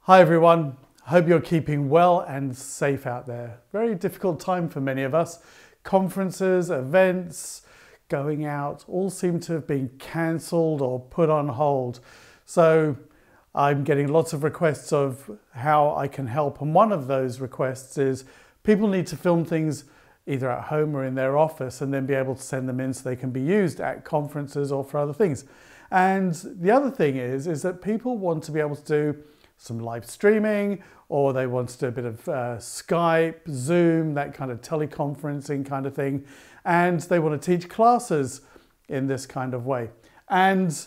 Hi everyone, hope you're keeping well and safe out there. Very difficult time for many of us. Conferences, events, going out, all seem to have been cancelled or put on hold. So I'm getting lots of requests of how I can help, and one of those requests is people need to film things either at home or in their office and then be able to send them in so they can be used at conferences or for other things. And the other thing is that people want to be able to do some live streaming, or they want to do a bit of Skype, Zoom, that kind of teleconferencing kind of thing. And they want to teach classes in this kind of way. And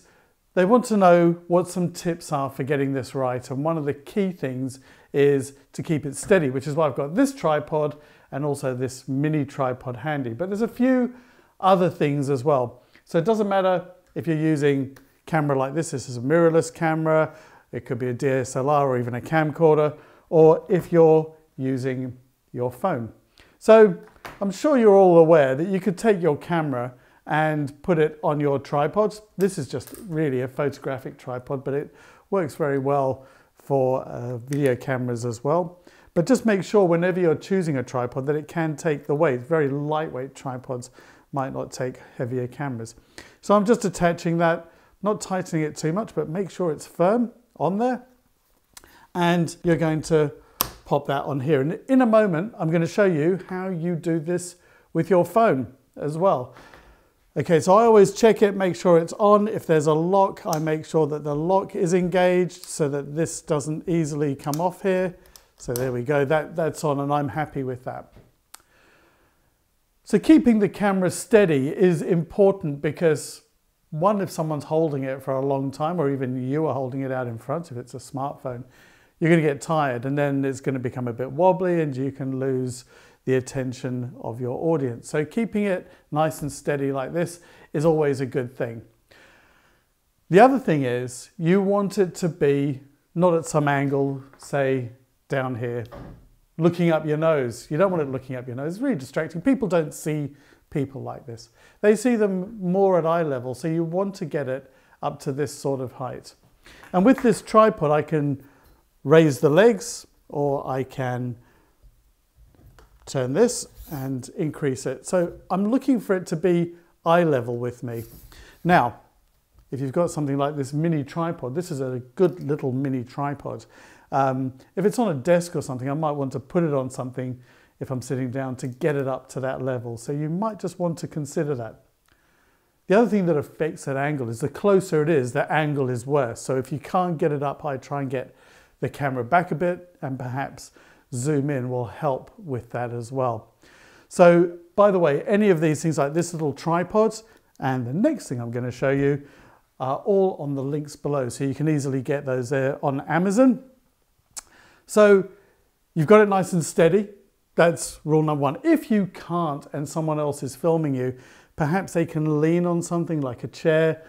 they want to know what some tips are for getting this right. And one of the key things is to keep it steady, which is why I've got this tripod and also this mini tripod handy. But there's a few other things as well. So it doesn't matter if you're using camera like this. This is a mirrorless camera. It could be a DSLR or even a camcorder, or if you're using your phone. So I'm sure you're all aware that you could take your camera and put it on your tripod. This is just really a photographic tripod, but it works very well for video cameras as well. But just make sure whenever you're choosing a tripod that it can take the weight. Very lightweight tripods might not take heavier cameras. So I'm just attaching that, not tightening it too much, but make sure it's firm on there, and you're going to pop that on here. And in a moment, I'm going to show you how you do this with your phone as well. Okay, so I always check it, make sure it's on. If there's a lock, I make sure that the lock is engaged so that this doesn't easily come off here. So there we go, that's on, and I'm happy with that. So keeping the camera steady is important because one, if someone's holding it for a long time, or even you are holding it out in front, if it's a smartphone, you're going to get tired, and then it's going to become a bit wobbly and you can lose the attention of your audience. So keeping it nice and steady like this is always a good thing. The other thing is you want it to be not at some angle, say down here, looking up your nose. You don't want it looking up your nose. It's really distracting. People don't see people like this. They see them more at eye level, so you want to get it up to this sort of height. And with this tripod, I can raise the legs, or I can turn this and increase it. So I'm looking for it to be eye level with me. Now, if you've got something like this mini tripod, this is a good little mini tripod. If it's on a desk or something, I might want to put it on something if I'm sitting down to get it up to that level. So you might just want to consider that. The other thing that affects that angle is the closer it is, the angle is worse. So if you can't get it up high, try and get the camera back a bit, and perhaps zoom in will help with that as well. So by the way, any of these things like this little tripod and the next thing I'm going to show you are all on the links below. So you can easily get those there on Amazon. So you've got it nice and steady. That's rule number one. If you can't and someone else is filming you, perhaps they can lean on something like a chair.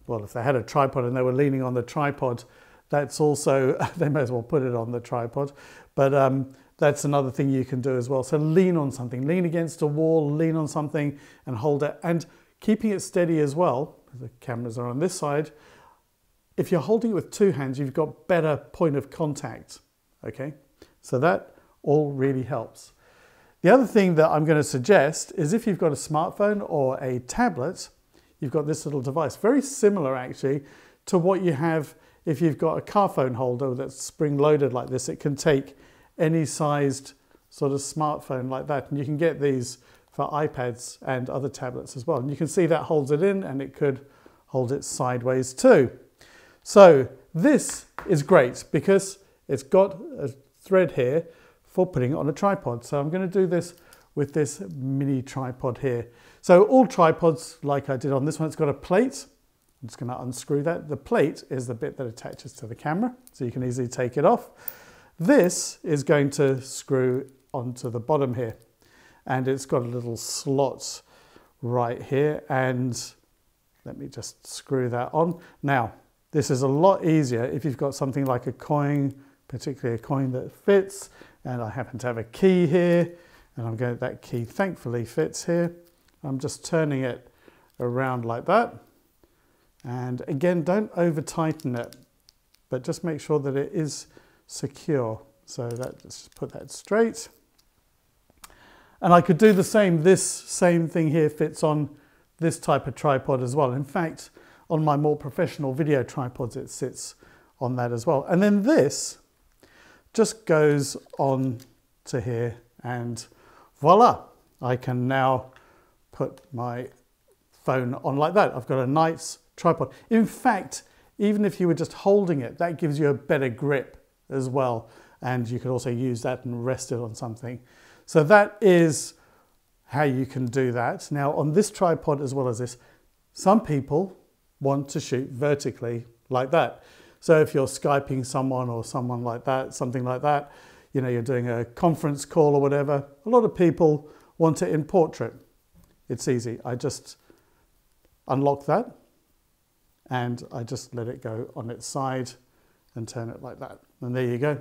Well, if they had a tripod and they were leaning on the tripod, that's also, they may as well put it on the tripod. But that's another thing you can do as well. So lean on something, lean against a wall, lean on something and hold it. And keeping it steady as well, the cameras are on this side. If you're holding it with two hands, you've got better point of contact, okay? So that all really helps. The other thing that I'm going to suggest is if you've got a smartphone or a tablet, you've got this little device, very similar actually to what you have if you've got a car phone holder that's spring-loaded like this. It can take any sized sort of smartphone like that, and you can get these for iPads and other tablets as well. And you can see that holds it in, and it could hold it sideways too. So this is great because it's got a thread here for putting it on a tripod. So I'm going to do this with this mini tripod here. So all tripods, like I did on this one, it's got a plate. I'm just going to unscrew that. The plate is the bit that attaches to the camera, so you can easily take it off. This is going to screw onto the bottom here, and it's got a little slot right here, and let me just screw that on. Now, this is a lot easier if you've got something like a coin, particularly a coin that fits, and I happen to have a key here, and I'm going, that key thankfully fits here. I'm just turning it around like that. And again, don't over tighten it, but just make sure that it is secure. So let's just put that straight. And I could do the same. This same thing here fits on this type of tripod as well. In fact, on my more professional video tripods, it sits on that as well. And then this just goes on to here, and voila, I can now put my phone on like that. I've got a nice tripod. In fact, even if you were just holding it, that gives you a better grip as well. And you could also use that and rest it on something. So that is how you can do that. Now on this tripod as well as this, some people want to shoot vertically like that. So if you're Skyping someone or someone like that, something like that, you know, you're doing a conference call or whatever, a lot of people want it in portrait. It's easy. I just unlock that and I just let it go on its side and turn it like that. And there you go.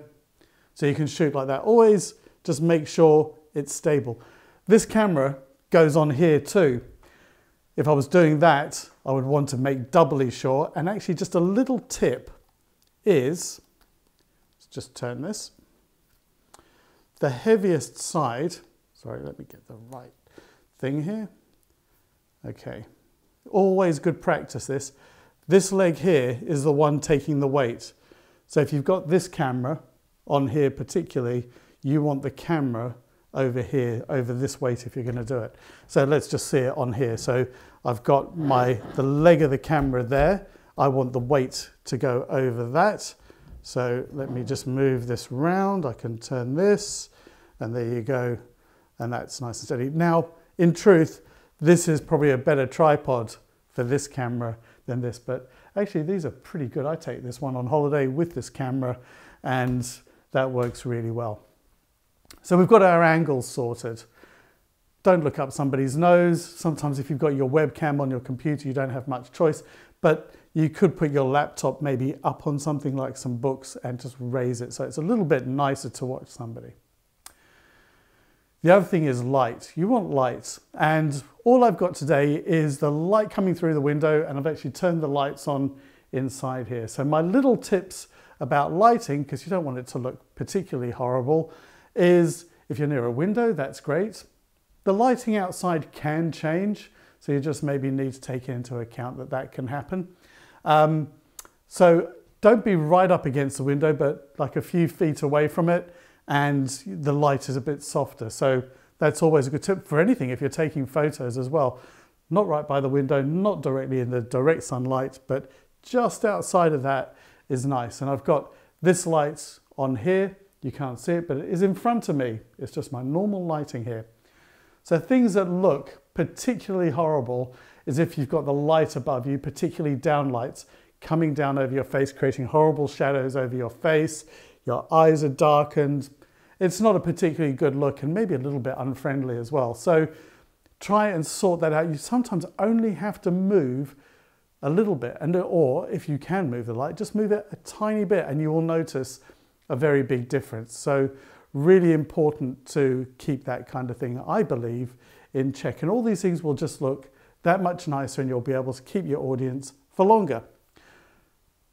So you can shoot like that. Always just make sure it's stable. This camera goes on here too. If I was doing that, I would want to make doubly sure. And actually just a little tip is, let's just turn this. The heaviest side, sorry, let me get the right thing here. Okay, always good practice this. This leg here is the one taking the weight. So if you've got this camera on here particularly, you want the camera over here, over this weight if you're going to do it. So let's just see it on here. So I've got the leg of the camera there. I want the weight to go over that. So let me just move this round. I can turn this and there you go. And that's nice and steady. Now, in truth, this is probably a better tripod for this camera than this, but actually these are pretty good. I take this one on holiday with this camera and that works really well. So we've got our angles sorted. Don't look up somebody's nose. Sometimes if you've got your webcam on your computer, you don't have much choice, but you could put your laptop maybe up on something like some books and just raise it. So it's a little bit nicer to watch somebody. The other thing is light. You want light. And all I've got today is the light coming through the window, and I've actually turned the lights on inside here. So my little tips about lighting, because you don't want it to look particularly horrible, is if you're near a window, that's great. The lighting outside can change, so you just maybe need to take into account that that can happen. So don't be right up against the window, but like a few feet away from it, and the light is a bit softer. So that's always a good tip for anything if you're taking photos as well. Not right by the window, not directly in the direct sunlight, but just outside of that is nice. And I've got this light on here. You can't see it, but it is in front of me. It's just my normal lighting here. So things that look particularly horrible is if you've got the light above you, particularly downlights, coming down over your face, creating horrible shadows over your face. Your eyes are darkened. It's not a particularly good look and maybe a little bit unfriendly as well. So try and sort that out. You sometimes only have to move a little bit, or if you can move the light, just move it a tiny bit and you will notice a very big difference. So really important to keep that kind of thing, I believe, in check. And all these things will just look that much nicer and you'll be able to keep your audience for longer.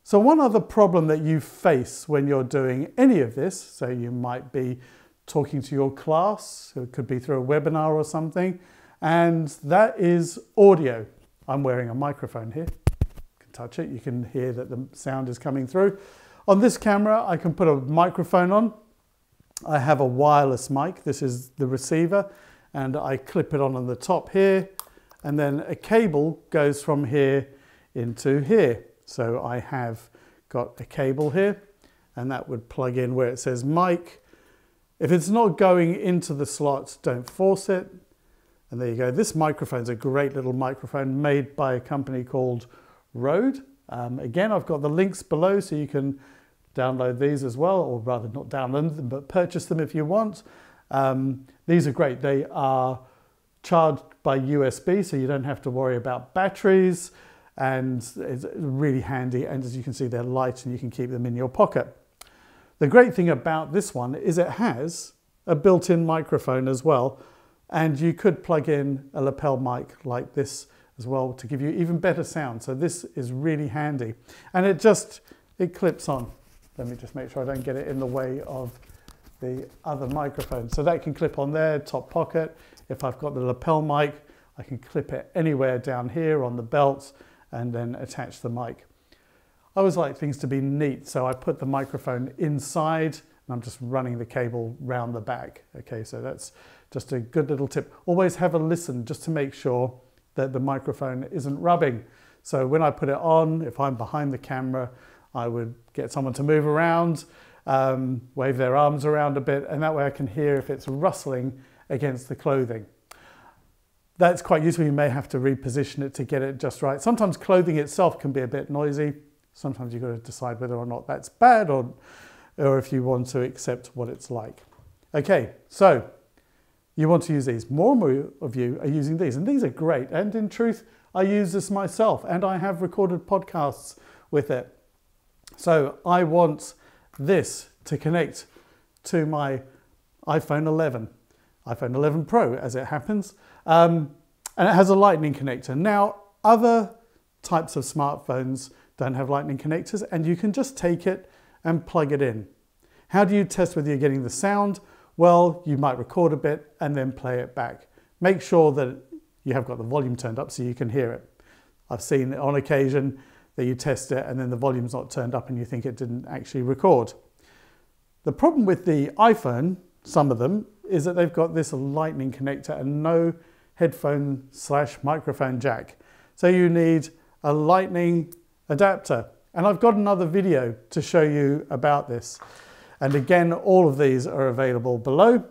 So one other problem that you face when you're doing any of this, so you might be talking to your class, it could be through a webinar or something, and that is audio. I'm wearing a microphone here. You can touch it, you can hear that the sound is coming through. On this camera, I can put a microphone on. I have a wireless mic. This is the receiver, and I clip it on the top here, and then a cable goes from here into here. So I have got a cable here, and that would plug in where it says mic. If it's not going into the slot, don't force it. And there you go. This microphone's a great little microphone made by a company called Rode. Again, I've got the links below so you can download these as well, or rather not download them, but purchase them if you want. These are great. They are charged by USB, so you don't have to worry about batteries. And it's really handy, and as you can see, they're light and you can keep them in your pocket. The great thing about this one is it has a built-in microphone as well, and you could plug in a lapel mic like this as well to give you even better sound. So this is really handy, and it clips on. Let me just make sure I don't get it in the way of the other microphone. So that can clip on there, top pocket. If I've got the lapel mic, I can clip it anywhere down here on the belt and then attach the mic. I always like things to be neat, so I put the microphone inside and I'm just running the cable round the back. Okay, so that's just a good little tip. Always have a listen just to make sure that the microphone isn't rubbing. So when I put it on, if I'm behind the camera, I would get someone to move around, wave their arms around a bit, and that way I can hear if it's rustling against the clothing. That's quite useful. You may have to reposition it to get it just right. Sometimes clothing itself can be a bit noisy. Sometimes you've got to decide whether or not that's bad or if you want to accept what it's like. Okay, so you want to use these. More and more of you are using these, and these are great. And in truth, I use this myself, and I have recorded podcasts with it. So I want this to connect to my iPhone 11 Pro as it happens, and it has a lightning connector. Now, other types of smartphones don't have lightning connectors, and you can just take it and plug it in. How do you test whether you're getting the sound? Well, you might record a bit and then play it back. Make sure that you have got the volume turned up so you can hear it. I've seen on occasion that you test it and then the volume's not turned up and you think it didn't actually record. The problem with the iPhone, some of them, is that they've got this lightning connector and no headphone/microphone jack. So you need a lightning adapter. And I've got another video to show you about this. And again, all of these are available below.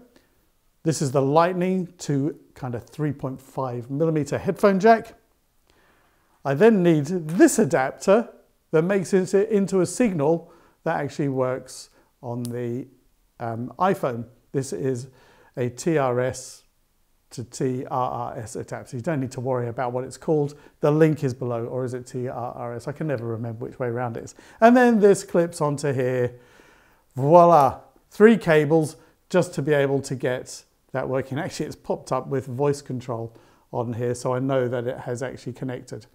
This is the lightning to kind of 3.5mm headphone jack. I then need this adapter that makes it into a signal that actually works on the iPhone. This is a TRS to TRRS adapter. You don't need to worry about what it's called. The link is below, or is it TRRS? I can never remember which way around it is. And then this clips onto here. Voila, 3 cables just to be able to get that working. Actually, it's popped up with voice control on here, so I know that it has actually connected.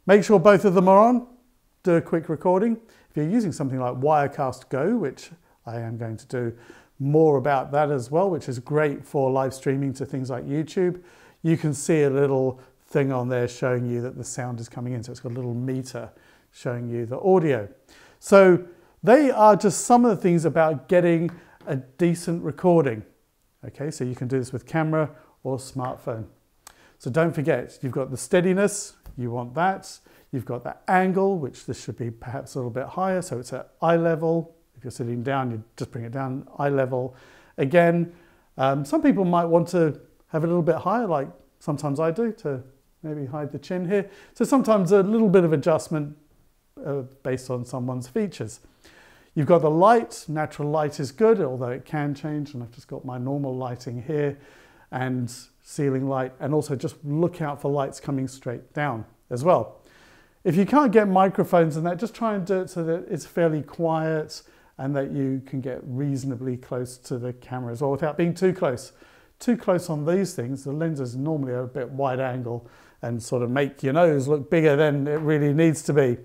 Make sure both of them are on. Do a quick recording. If you're using something like Wirecast Go, which I am going to do more about that as well, which is great for live streaming to things like YouTube, you can see a little thing on there showing you that the sound is coming in. So it's got a little meter showing you the audio. So they are just some of the things about getting a decent recording. Okay, so you can do this with camera or smartphone. So don't forget, you've got the steadiness, you want that. You've got that angle, which this should be perhaps a little bit higher, so it's at eye level. If you're sitting down, you just bring it down eye level. Again, some people might want to have it a little bit higher, like sometimes I do, to maybe hide the chin here. So sometimes a little bit of adjustment based on someone's features. You've got the light. Natural light is good, although it can change, and I've just got my normal lighting here, and ceiling light, and also just look out for lights coming straight down as well. If you can't get microphones and that, just try and do it so that it's fairly quiet and that you can get reasonably close to the camera as well without being too close. Too close on these things, the lenses normally are a bit wide angle and sort of make your nose look bigger than it really needs to be.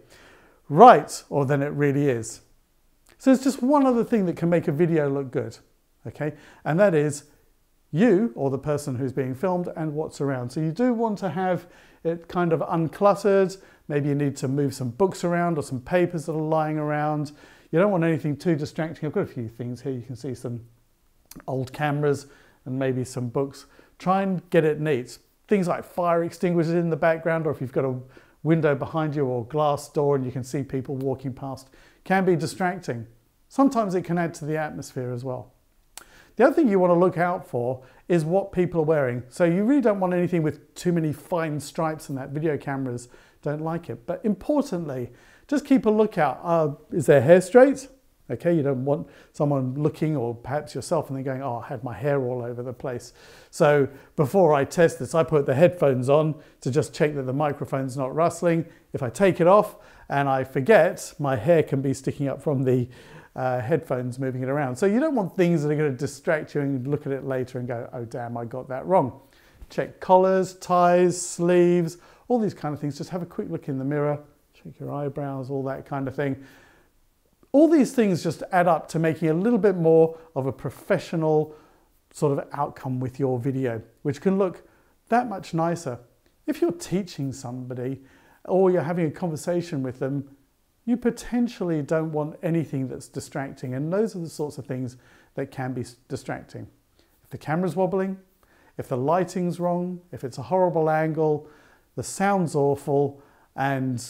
Right, or than it really is. So there's just one other thing that can make a video look good, okay? And that is you, or the person who's being filmed, and what's around. So you do want to have it kind of uncluttered. Maybe you need to move some books around or some papers that are lying around. You don't want anything too distracting. I've got a few things here. You can see some old cameras and maybe some books. Try and get it neat. Things like fire extinguishers in the background, or if you've got a window behind you or glass door and you can see people walking past, can be distracting. Sometimes it can add to the atmosphere as well. The other thing you want to look out for is what people are wearing. So you really don't want anything with too many fine stripes and that. Video cameras don't like it. But importantly, just keep a lookout. Is their hair straight? Okay, you don't want someone looking, or perhaps yourself, and then going, oh, I had my hair all over the place. So before I test this, I put the headphones on to just check that the microphone's not rustling. If I take it off and I forget, my hair can be sticking up from the headphones moving it around. So you don't want things that are going to distract you and look at it later and go, oh damn, I got that wrong. Check collars, ties, sleeves, all these kind of things. Just have a quick look in the mirror, check your eyebrows, all that kind of thing. All these things just add up to making a little bit more of a professional sort of outcome with your video, which can look that much nicer. If you're teaching somebody or you're having a conversation with them, you potentially don't want anything that's distracting, and those are the sorts of things that can be distracting. If the camera's wobbling, if the lighting's wrong, if it's a horrible angle, the sound's awful, and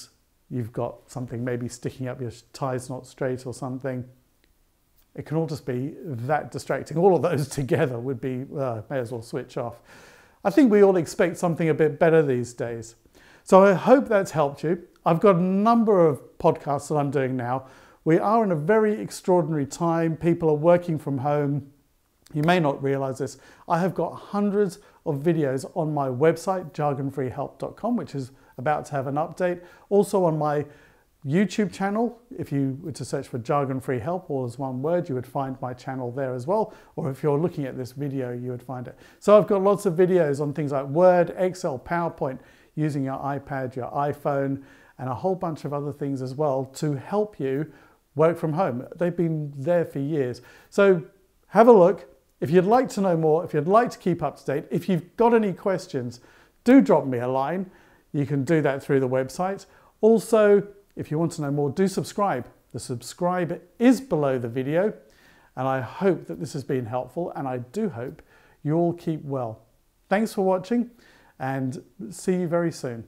you've got something maybe sticking up, your tie's not straight or something, it can all just be that distracting. All of those together would be, may as well switch off. I think we all expect something a bit better these days. So I hope that's helped you. I've got a number of podcasts that I'm doing now. We are in a very extraordinary time. People are working from home. You may not realize this. I have got hundreds of videos on my website, jargonfreehelp.com, which is about to have an update. Also on my YouTube channel, if you were to search for Jargon Free Help, all as one word, you would find my channel there as well. Or if you're looking at this video, you would find it. So I've got lots of videos on things like Word, Excel, PowerPoint, using your iPad, your iPhone, and a whole bunch of other things as well to help you work from home. They've been there for years. So have a look. If you'd like to know more, if you'd like to keep up to date, if you've got any questions, do drop me a line. You can do that through the website. Also, if you want to know more, do subscribe. The subscribe is below the video, and I hope that this has been helpful, and I do hope you all keep well. Thanks for watching, and see you very soon.